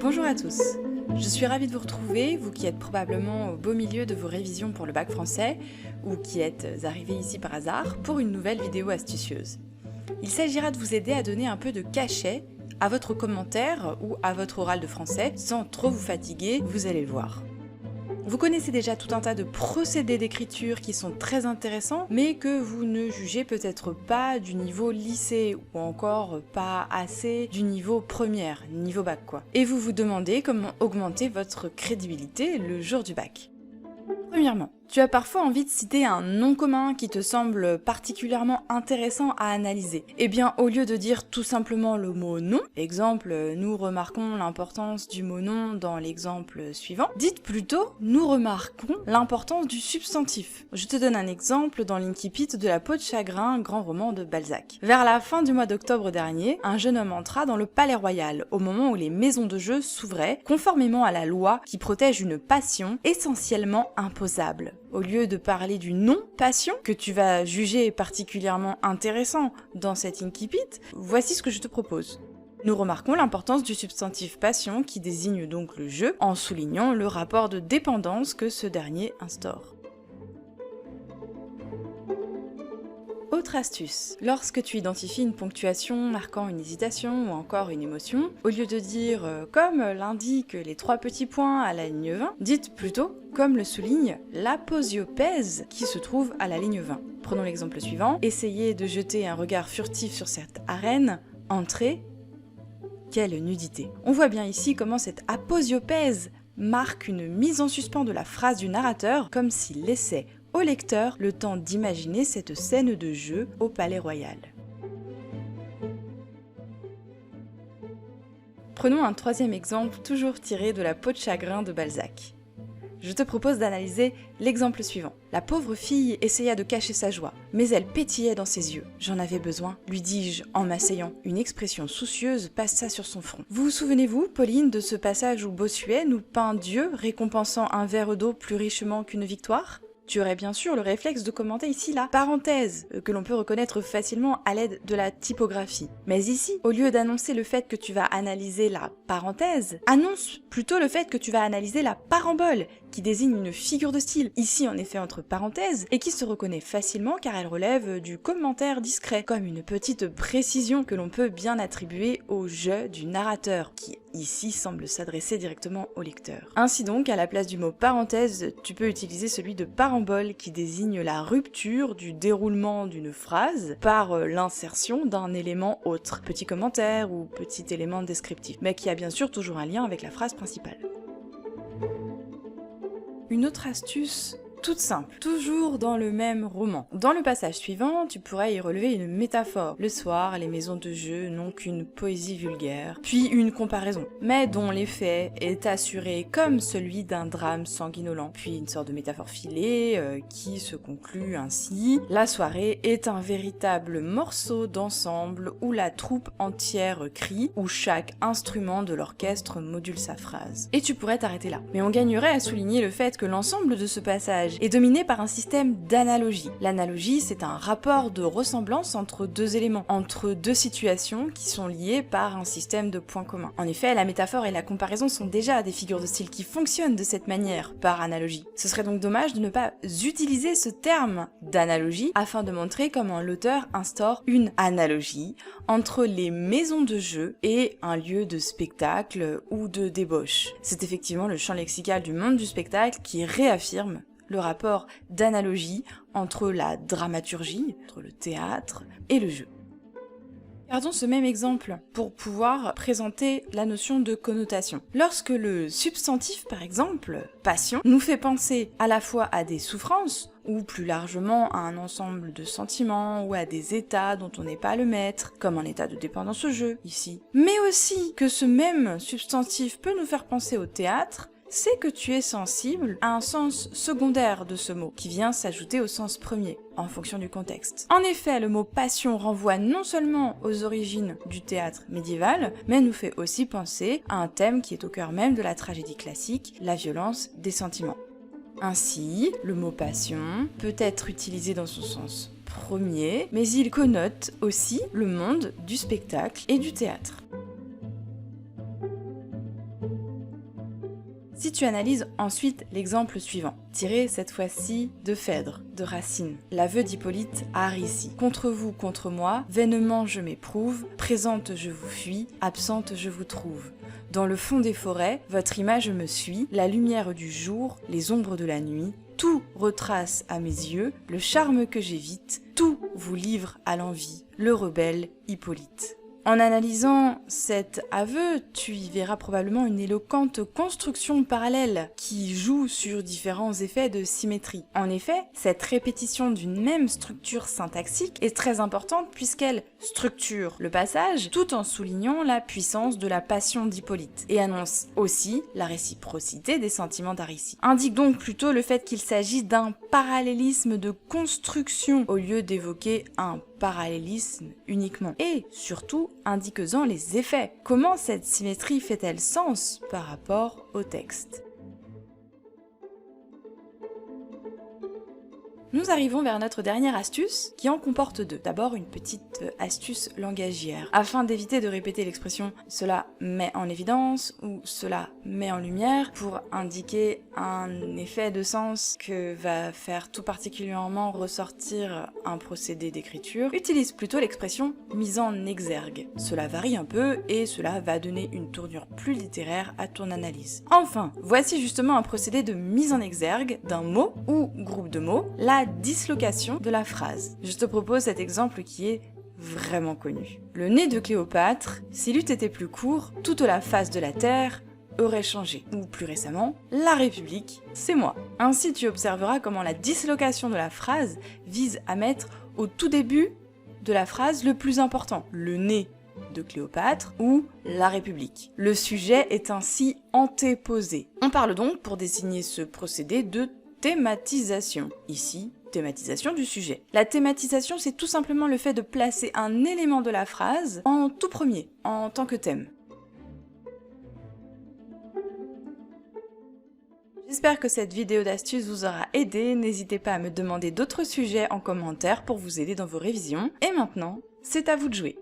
Bonjour à tous, je suis ravie de vous retrouver, vous qui êtes probablement au beau milieu de vos révisions pour le bac français ou qui êtes arrivés ici par hasard pour une nouvelle vidéo astucieuse. Il s'agira de vous aider à donner un peu de cachet à votre commentaire ou à votre oral de français sans trop vous fatiguer, vous allez le voir. Vous connaissez déjà tout un tas de procédés d'écriture qui sont très intéressants, mais que vous ne jugez peut-être pas du niveau lycée, ou encore pas assez du niveau première, niveau bac quoi. Et vous vous demandez comment augmenter votre crédibilité le jour du bac. Premièrement, tu as parfois envie de citer un nom commun qui te semble particulièrement intéressant à analyser. Eh bien, au lieu de dire tout simplement le mot nom, exemple, nous remarquons l'importance du mot nom dans l'exemple suivant, dites plutôt nous remarquons l'importance du substantif. Je te donne un exemple dans l'incipit de La peau de chagrin, grand roman de Balzac. Vers la fin du mois d'octobre dernier, un jeune homme entra dans le palais royal au moment où les maisons de jeu s'ouvraient, conformément à la loi qui protège une passion essentiellement imposable. Au lieu de parler du non-passion, que tu vas juger particulièrement intéressant dans cet incipit, voici ce que je te propose. Nous remarquons l'importance du substantif passion qui désigne donc le jeu, en soulignant le rapport de dépendance que ce dernier instaure. Autre astuce, lorsque tu identifies une ponctuation marquant une hésitation ou encore une émotion, au lieu de dire comme l'indiquent les 3 petits points à la ligne 20, dites plutôt comme le souligne l'aposiopèse qui se trouve à la ligne 20. Prenons l'exemple suivant, essayez de jeter un regard furtif sur cette arène, entrez, quelle nudité. On voit bien ici comment cette aposiopèse marque une mise en suspens de la phrase du narrateur, comme s'il laissait au lecteur le temps d'imaginer cette scène de jeu au Palais Royal. Prenons un troisième exemple, toujours tiré de La peau de chagrin de Balzac. Je te propose d'analyser l'exemple suivant. La pauvre fille essaya de cacher sa joie, mais elle pétillait dans ses yeux. « J'en avais besoin », lui dis-je en m'asseyant. Une expression soucieuse passa sur son front. Vous vous souvenez-vous, Pauline, de ce passage où Bossuet nous peint Dieu récompensant un verre d'eau plus richement qu'une victoire ? Tu aurais bien sûr le réflexe de commenter ici la parenthèse, que l'on peut reconnaître facilement à l'aide de la typographie. Mais ici, au lieu d'annoncer le fait que tu vas analyser la parenthèse, annonce plutôt le fait que tu vas analyser la parabole, qui désigne une figure de style, ici en effet entre parenthèses, et qui se reconnaît facilement car elle relève du commentaire discret, comme une petite précision que l'on peut bien attribuer au jeu du narrateur, qui ici semble s'adresser directement au lecteur. Ainsi donc, à la place du mot parenthèse, tu peux utiliser celui de parabole qui désigne la rupture du déroulement d'une phrase par l'insertion d'un élément autre, petit commentaire ou petit élément descriptif, mais qui a bien sûr toujours un lien avec la phrase principale. Une autre astuce toute simple, toujours dans le même roman. Dans le passage suivant, tu pourrais y relever une métaphore. Le soir, les maisons de jeu n'ont qu'une poésie vulgaire, puis une comparaison, mais dont l'effet est assuré comme celui d'un drame sanguinolent, puis une sorte de métaphore filée qui se conclut ainsi. La soirée est un véritable morceau d'ensemble où la troupe entière crie, où chaque instrument de l'orchestre module sa phrase. Et tu pourrais t'arrêter là. Mais on gagnerait à souligner le fait que l'ensemble de ce passage est dominé par un système d'analogie. L'analogie, c'est un rapport de ressemblance entre deux éléments, entre deux situations qui sont liées par un système de points communs. En effet, la métaphore et la comparaison sont déjà des figures de style qui fonctionnent de cette manière, par analogie. Ce serait donc dommage de ne pas utiliser ce terme d'analogie afin de montrer comment l'auteur instaure une analogie entre les maisons de jeu et un lieu de spectacle ou de débauche. C'est effectivement le champ lexical du monde du spectacle qui réaffirme le rapport d'analogie entre la dramaturgie, entre le théâtre et le jeu. Gardons ce même exemple pour pouvoir présenter la notion de connotation. Lorsque le substantif, par exemple, passion, nous fait penser à la fois à des souffrances, ou plus largement à un ensemble de sentiments, ou à des états dont on n'est pas le maître, comme un état de dépendance au jeu, ici. Mais aussi que ce même substantif peut nous faire penser au théâtre, c'est que tu es sensible à un sens secondaire de ce mot, qui vient s'ajouter au sens premier, en fonction du contexte. En effet, le mot passion renvoie non seulement aux origines du théâtre médiéval, mais nous fait aussi penser à un thème qui est au cœur même de la tragédie classique, la violence des sentiments. Ainsi, le mot passion peut être utilisé dans son sens premier, mais il connote aussi le monde du spectacle et du théâtre. Si tu analyses ensuite l'exemple suivant, tiré cette fois-ci de Phèdre, de Racine, l'aveu d'Hippolyte à Aricie. Contre vous, contre moi, vainement je m'éprouve, présente je vous fuis, absente je vous trouve. Dans le fond des forêts, votre image me suit, la lumière du jour, les ombres de la nuit, tout retrace à mes yeux le charme que j'évite, tout vous livre à l'envie, le rebelle Hippolyte. En analysant cet aveu, tu y verras probablement une éloquente construction parallèle qui joue sur différents effets de symétrie. En effet, cette répétition d'une même structure syntaxique est très importante puisqu'elle structure le passage tout en soulignant la puissance de la passion d'Hippolyte et annonce aussi la réciprocité des sentiments d'Aricie. Indique donc plutôt le fait qu'il s'agit d'un parallélisme de construction au lieu d'évoquer un parallélisme uniquement. Et surtout, indique-en les effets. Comment cette symétrie fait-elle sens par rapport au texte ? Nous arrivons vers notre dernière astuce, qui en comporte deux. D'abord, une petite astuce langagière. Afin d'éviter de répéter l'expression « cela met en évidence » ou « cela met en lumière » pour indiquer un effet de sens que va faire tout particulièrement ressortir un procédé d'écriture, utilise plutôt l'expression « mise en exergue ». Cela varie un peu et cela va donner une tournure plus littéraire à ton analyse. Enfin, voici justement un procédé de mise en exergue d'un mot ou groupe de mots, la dislocation de la phrase. Je te propose cet exemple qui est vraiment connu. Le nez de Cléopâtre, s'il eût été plus court, toute la face de la terre aurait changé. Ou plus récemment, la République, c'est moi. Ainsi, tu observeras comment la dislocation de la phrase vise à mettre au tout début de la phrase le plus important, le nez de Cléopâtre ou la République. Le sujet est ainsi antéposé. On parle donc, pour désigner ce procédé, de thématisation. Ici, thématisation du sujet. La thématisation, c'est tout simplement le fait de placer un élément de la phrase en tout premier, en tant que thème. J'espère que cette vidéo d'astuce vous aura aidé. N'hésitez pas à me demander d'autres sujets en commentaire pour vous aider dans vos révisions. Et maintenant, c'est à vous de jouer.